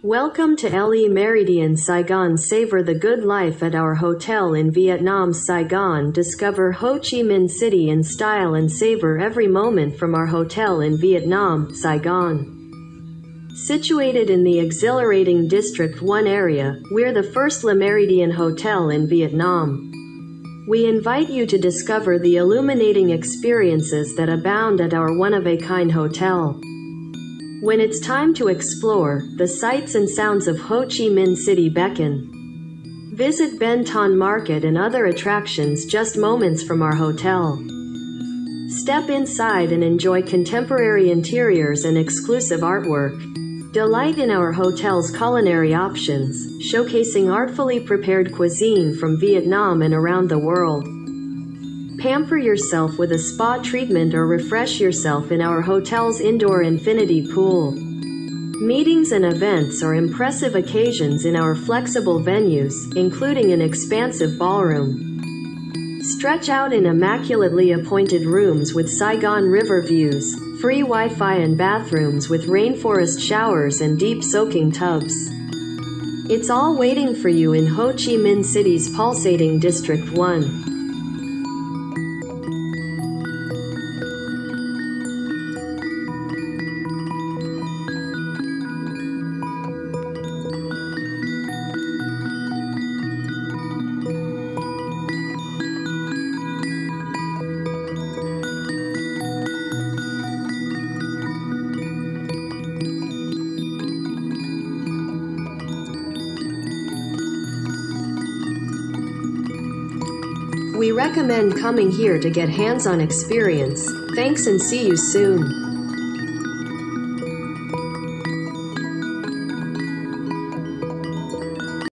Welcome to Le Méridien Saigon. Savor the good life at our hotel in Vietnam Saigon. Discover Ho Chi Minh City in style and savor every moment from our hotel in Vietnam Saigon. Situated in the exhilarating District 1 area, we're the first Le Méridien hotel in Vietnam. We invite you to discover the illuminating experiences that abound at our one-of-a-kind hotel. When it's time to explore, the sights and sounds of Ho Chi Minh City beckon. Visit Ben Thanh Market and other attractions just moments from our hotel. Step inside and enjoy contemporary interiors and exclusive artwork. Delight in our hotel's culinary options, showcasing artfully prepared cuisine from Vietnam and around the world. Pamper yourself with a spa treatment or refresh yourself in our hotel's indoor infinity pool. Meetings and events or impressive occasions in our flexible venues, including an expansive ballroom. Stretch out in immaculately appointed rooms with Saigon River views, free Wi-Fi and bathrooms with rainforest showers and deep soaking tubs. It's all waiting for you in Ho Chi Minh City's pulsating District 1. We recommend coming here to get hands-on experience. Thanks and see you soon.